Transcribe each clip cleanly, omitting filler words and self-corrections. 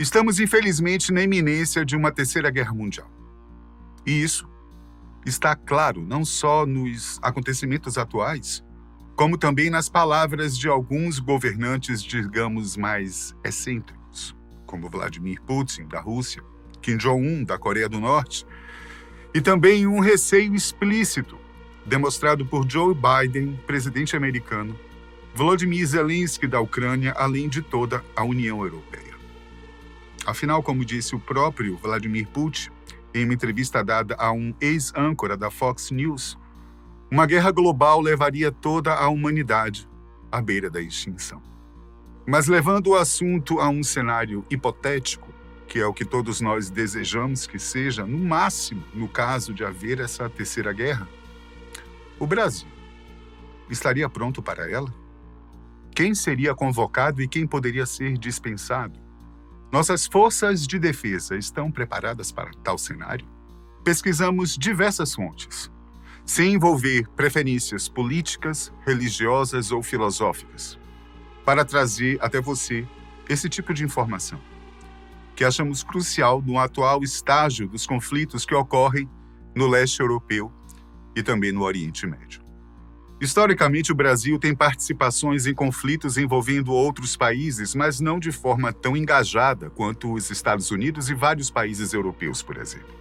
Estamos, infelizmente, na iminência de uma terceira guerra mundial. E isso está claro não só nos acontecimentos atuais, como também nas palavras de alguns governantes, digamos, mais excêntricos, como Vladimir Putin, da Rússia, Kim Jong-un, da Coreia do Norte, e também um receio explícito demonstrado por Joe Biden, presidente americano, Volodymyr Zelensky, da Ucrânia, além de toda a União Europeia. Afinal, como disse o próprio Vladimir Putin, em uma entrevista dada a um ex-âncora da Fox News, uma guerra global levaria toda a humanidade à beira da extinção. Mas levando o assunto a um cenário hipotético, que é o que todos nós desejamos que seja, no máximo, no caso de haver essa terceira guerra, o Brasil estaria pronto para ela? Quem seria convocado e quem poderia ser dispensado? Nossas forças de defesa estão preparadas para tal cenário? Pesquisamos diversas fontes, sem envolver preferências políticas, religiosas ou filosóficas, para trazer até você esse tipo de informação, que achamos crucial no atual estágio dos conflitos que ocorrem no leste europeu e também no Oriente Médio. Historicamente, o Brasil tem participações em conflitos envolvendo outros países, mas não de forma tão engajada quanto os Estados Unidos e vários países europeus, por exemplo.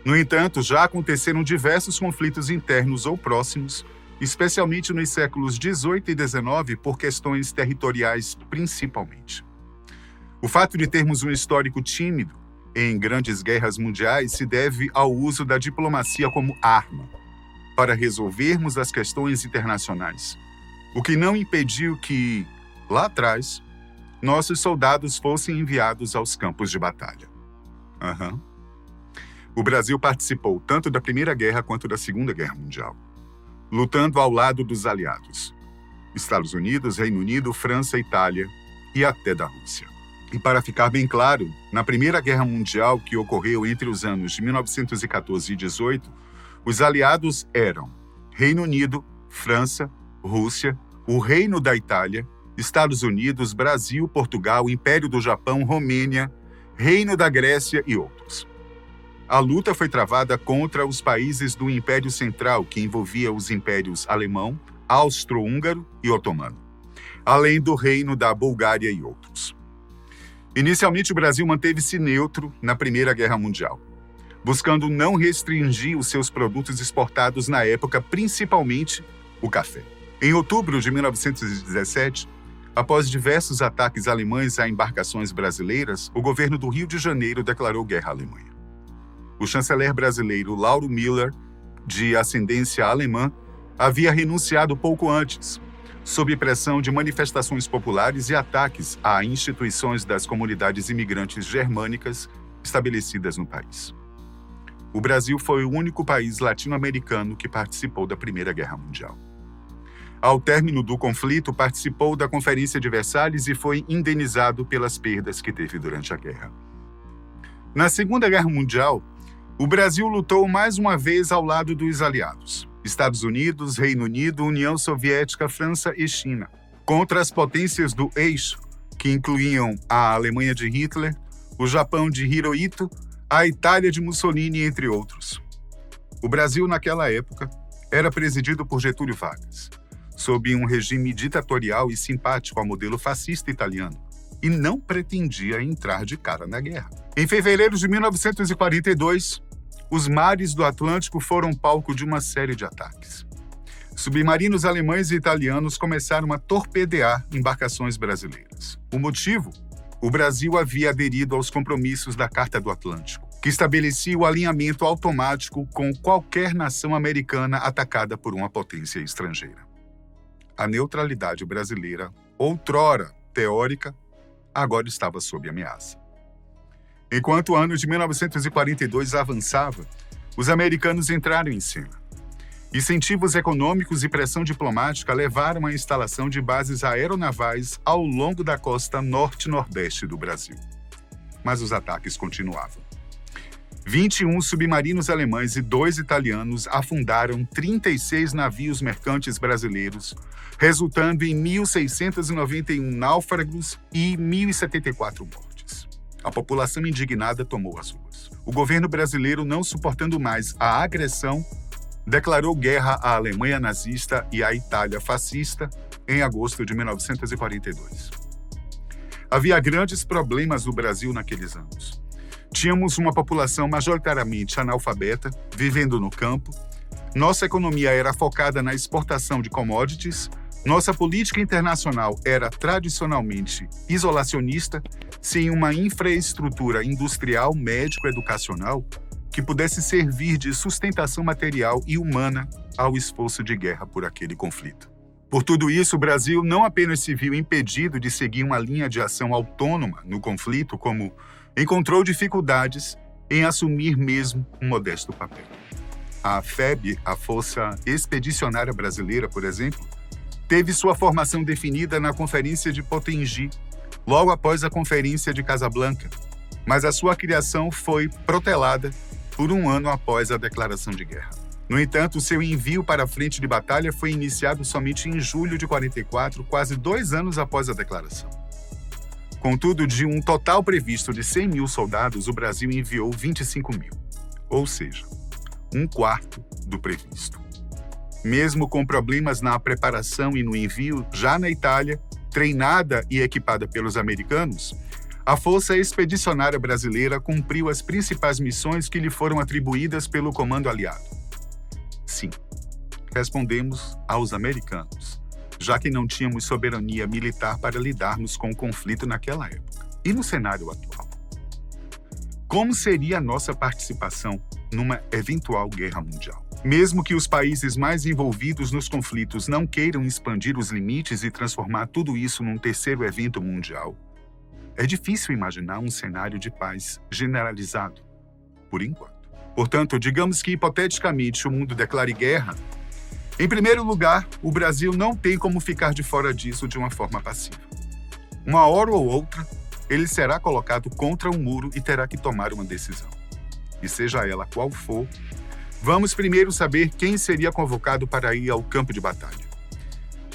No entanto, já aconteceram diversos conflitos internos ou próximos, especialmente nos séculos XVIII e XIX, por questões territoriais principalmente. O fato de termos um histórico tímido em grandes guerras mundiais se deve ao uso da diplomacia como arma para resolvermos as questões internacionais, o que não impediu que, lá atrás, nossos soldados fossem enviados aos campos de batalha. O Brasil participou tanto da Primeira Guerra quanto da Segunda Guerra Mundial, lutando ao lado dos aliados, Estados Unidos, Reino Unido, França, Itália e até da Rússia. E para ficar bem claro, na Primeira Guerra Mundial, que ocorreu entre os anos de 1914 e 18, os aliados eram Reino Unido, França, Rússia, o Reino da Itália, Estados Unidos, Brasil, Portugal, Império do Japão, Romênia, Reino da Grécia e outros. A luta foi travada contra os países do Império Central, que envolvia os impérios alemão, austro-húngaro e otomano, além do Reino da Bulgária e outros. Inicialmente, o Brasil manteve-se neutro na Primeira Guerra Mundial, buscando não restringir os seus produtos exportados na época, principalmente o café. Em outubro de 1917, após diversos ataques alemães a embarcações brasileiras, o governo do Rio de Janeiro declarou guerra à Alemanha. O chanceler brasileiro Lauro Miller, de ascendência alemã, havia renunciado pouco antes, sob pressão de manifestações populares e ataques a instituições das comunidades imigrantes germânicas estabelecidas no país. O Brasil foi o único país latino-americano que participou da Primeira Guerra Mundial. Ao término do conflito, participou da Conferência de Versalhes e foi indenizado pelas perdas que teve durante a guerra. Na Segunda Guerra Mundial, o Brasil lutou mais uma vez ao lado dos aliados, Estados Unidos, Reino Unido, União Soviética, França e China, contra as potências do eixo, que incluíam a Alemanha de Hitler, o Japão de Hirohito, a Itália de Mussolini, entre outros. O Brasil, naquela época, era presidido por Getúlio Vargas, sob um regime ditatorial e simpático ao modelo fascista italiano, e não pretendia entrar de cara na guerra. Em fevereiro de 1942, os mares do Atlântico foram palco de uma série de ataques. Submarinos alemães e italianos começaram a torpedear embarcações brasileiras. O motivo? O Brasil havia aderido aos compromissos da Carta do Atlântico, que estabelecia o alinhamento automático com qualquer nação americana atacada por uma potência estrangeira. A neutralidade brasileira, outrora teórica, agora estava sob ameaça. Enquanto o ano de 1942 avançava, os americanos entraram em cena. Incentivos econômicos e pressão diplomática levaram à instalação de bases aeronavais ao longo da costa norte-nordeste do Brasil. Mas os ataques continuavam. 21 submarinos alemães e 2 italianos afundaram 36 navios mercantes brasileiros, resultando em 1.691 náufragos e 1.074 mortes. A população indignada tomou as ruas. O governo brasileiro, não suportando mais a agressão, declarou guerra à Alemanha nazista e à Itália fascista em agosto de 1942. Havia grandes problemas no Brasil naqueles anos. Tínhamos uma população majoritariamente analfabeta, vivendo no campo. Nossa economia era focada na exportação de commodities. Nossa política internacional era tradicionalmente isolacionista, sem uma infraestrutura industrial, médico-educacional que pudesse servir de sustentação material e humana ao esforço de guerra por aquele conflito. Por tudo isso, o Brasil não apenas se viu impedido de seguir uma linha de ação autônoma no conflito, como encontrou dificuldades em assumir mesmo um modesto papel. A FEB, a Força Expedicionária Brasileira, por exemplo, teve sua formação definida na Conferência de Potengi, logo após a Conferência de Casablanca, mas a sua criação foi protelada por um ano após a declaração de guerra. No entanto, seu envio para a frente de batalha foi iniciado somente em julho de 44, quase 2 anos após a declaração. Contudo, de um total previsto de 100 mil soldados, o Brasil enviou 25 mil, ou seja, 1/4 do previsto. Mesmo com problemas na preparação e no envio, já na Itália, treinada e equipada pelos americanos, a Força Expedicionária Brasileira cumpriu as principais missões que lhe foram atribuídas pelo Comando Aliado. Sim, respondemos aos americanos, já que não tínhamos soberania militar para lidarmos com o conflito naquela época. E no cenário atual? Como seria a nossa participação numa eventual guerra mundial? Mesmo que os países mais envolvidos nos conflitos não queiram expandir os limites e transformar tudo isso num terceiro evento mundial, é difícil imaginar um cenário de paz generalizado, por enquanto. Portanto, digamos que, hipoteticamente, o mundo declare guerra. Em primeiro lugar, o Brasil não tem como ficar de fora disso de uma forma passiva. Uma hora ou outra, ele será colocado contra um muro e terá que tomar uma decisão. E seja ela qual for, vamos primeiro saber quem seria convocado para ir ao campo de batalha.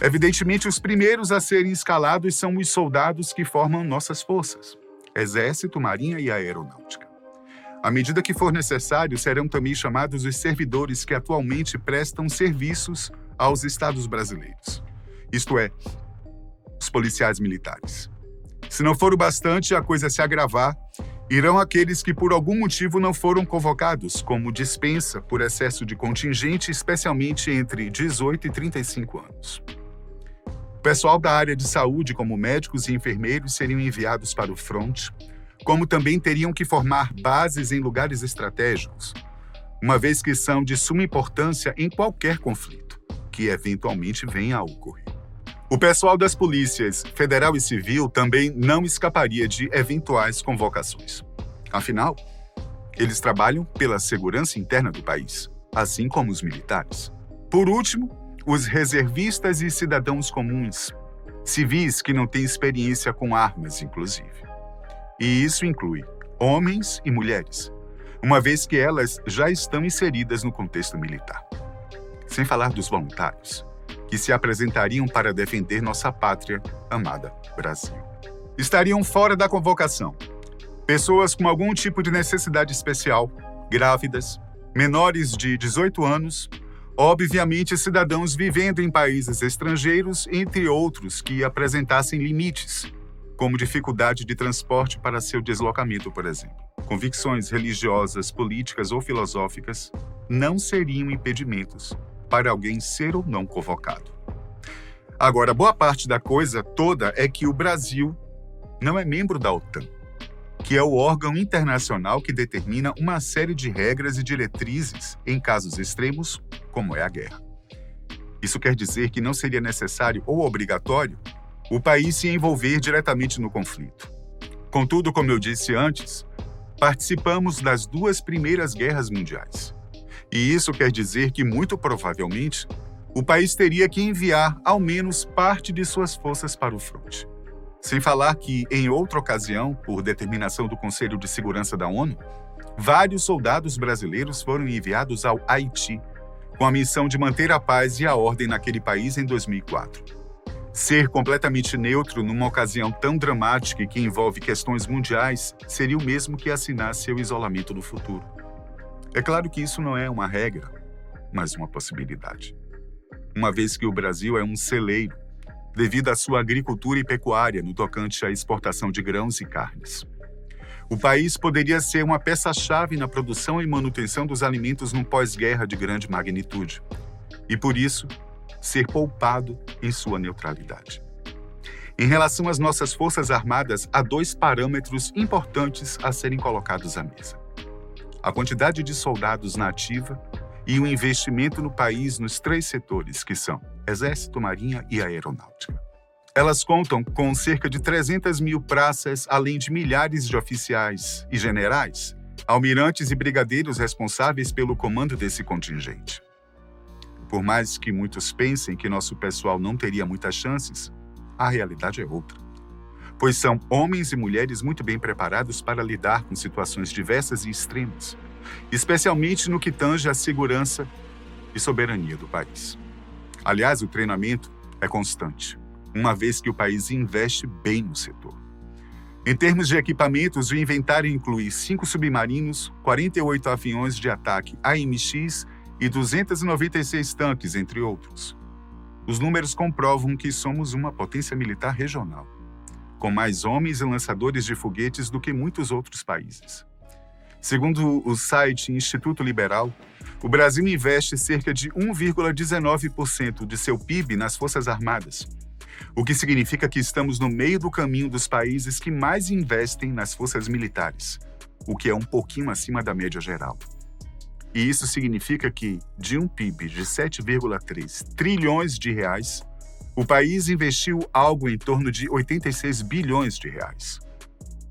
Evidentemente, os primeiros a serem escalados são os soldados que formam nossas forças, Exército, Marinha e Aeronáutica. À medida que for necessário, serão também chamados os servidores que atualmente prestam serviços aos Estados brasileiros, isto é, os policiais militares. Se não for o bastante a coisa se agravar, irão aqueles que por algum motivo não foram convocados, como dispensa por excesso de contingente, especialmente entre 18 e 35 anos. O pessoal da área de saúde, como médicos e enfermeiros, seriam enviados para o fronte, como também teriam que formar bases em lugares estratégicos, uma vez que são de suma importância em qualquer conflito que eventualmente venha a ocorrer. O pessoal das polícias federal e civil também não escaparia de eventuais convocações. Afinal, eles trabalham pela segurança interna do país, assim como os militares. Por último, os reservistas e cidadãos comuns, civis que não têm experiência com armas, inclusive. E isso inclui homens e mulheres, uma vez que elas já estão inseridas no contexto militar. Sem falar dos voluntários, que se apresentariam para defender nossa pátria amada, Brasil. Estariam fora da convocação pessoas com algum tipo de necessidade especial, grávidas, menores de 18 anos, obviamente cidadãos vivendo em países estrangeiros, entre outros que apresentassem limites, como dificuldade de transporte para seu deslocamento, por exemplo. Convicções religiosas, políticas ou filosóficas não seriam impedimentos para alguém ser ou não convocado. Agora, boa parte da coisa toda é que o Brasil não é membro da OTAN, que é o órgão internacional que determina uma série de regras e diretrizes em casos extremos, como é a guerra. Isso quer dizer que não seria necessário ou obrigatório o país se envolver diretamente no conflito. Contudo, como eu disse antes, participamos das 2 primeiras guerras mundiais. E isso quer dizer que, muito provavelmente, o país teria que enviar ao menos parte de suas forças para o fronte. Sem falar que, em outra ocasião, por determinação do Conselho de Segurança da ONU, vários soldados brasileiros foram enviados ao Haiti, com a missão de manter a paz e a ordem naquele país em 2004. Ser completamente neutro numa ocasião tão dramática e que envolve questões mundiais seria o mesmo que assinar seu isolamento no futuro. É claro que isso não é uma regra, mas uma possibilidade. Uma vez que o Brasil é um celeiro, devido à sua agricultura e pecuária no tocante à exportação de grãos e carnes. O país poderia ser uma peça-chave na produção e manutenção dos alimentos num pós-guerra de grande magnitude. E, por isso, ser poupado em sua neutralidade. Em relação às nossas Forças Armadas, há 2 parâmetros importantes a serem colocados à mesa: a quantidade de soldados na ativa e o investimento no país nos 3 setores, que são Exército, Marinha e Aeronáutica. Elas contam com cerca de 300 mil praças, além de milhares de oficiais e generais, almirantes e brigadeiros responsáveis pelo comando desse contingente. Por mais que muitos pensem que nosso pessoal não teria muitas chances, a realidade é outra. Pois são homens e mulheres muito bem preparados para lidar com situações diversas e extremas, especialmente no que tange à segurança e soberania do país. Aliás, o treinamento é constante, uma vez que o país investe bem no setor. Em termos de equipamentos, o inventário inclui 5 submarinos, 48 aviões de ataque AMX e 296 tanques, entre outros. Os números comprovam que somos uma potência militar regional, com mais homens e lançadores de foguetes do que muitos outros países. Segundo o site Instituto Liberal, o Brasil investe cerca de 1,19% de seu PIB nas Forças Armadas, o que significa que estamos no meio do caminho dos países que mais investem nas forças militares, o que é um pouquinho acima da média geral. E isso significa que, de um PIB de 7,3 trilhões de reais, o país investiu algo em torno de 86 bilhões de reais.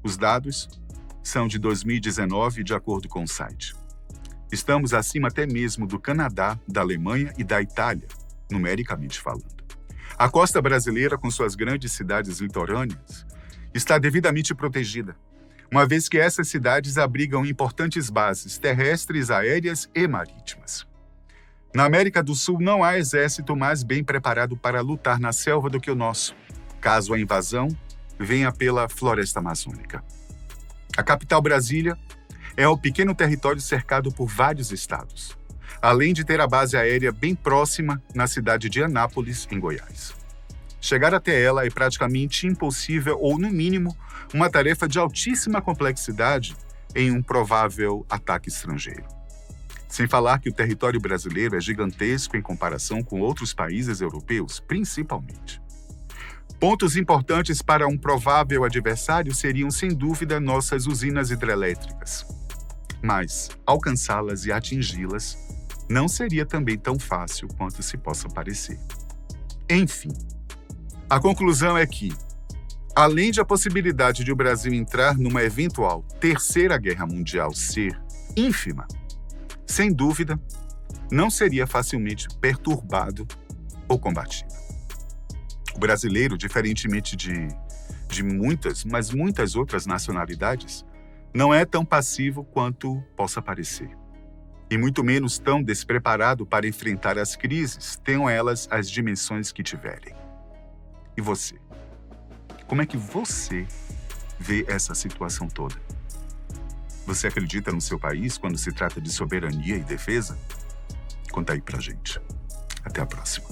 Os dados são de 2019, de acordo com o site. Estamos acima até mesmo do Canadá, da Alemanha e da Itália, numericamente falando. A costa brasileira, com suas grandes cidades litorâneas, está devidamente protegida, uma vez que essas cidades abrigam importantes bases terrestres, aéreas e marítimas. Na América do Sul, não há exército mais bem preparado para lutar na selva do que o nosso, caso a invasão venha pela floresta amazônica. A capital, Brasília, é um pequeno território cercado por vários estados, além de ter a base aérea bem próxima na cidade de Anápolis, em Goiás. Chegar até ela é praticamente impossível ou, no mínimo, uma tarefa de altíssima complexidade em um provável ataque estrangeiro. Sem falar que o território brasileiro é gigantesco em comparação com outros países europeus, principalmente. Pontos importantes para um provável adversário seriam, sem dúvida, nossas usinas hidrelétricas. Mas alcançá-las e atingi-las não seria também tão fácil quanto se possa parecer. Enfim, a conclusão é que, além de a possibilidade de o Brasil entrar numa eventual Terceira Guerra Mundial ser ínfima, sem dúvida, não seria facilmente perturbado ou combatido. O brasileiro, diferentemente de muitas outras nacionalidades, não é tão passivo quanto possa parecer. E muito menos tão despreparado para enfrentar as crises, tenham elas as dimensões que tiverem. E você? Como é que você vê essa situação toda? Você acredita no seu país quando se trata de soberania e defesa? Conta aí pra gente. Até a próxima.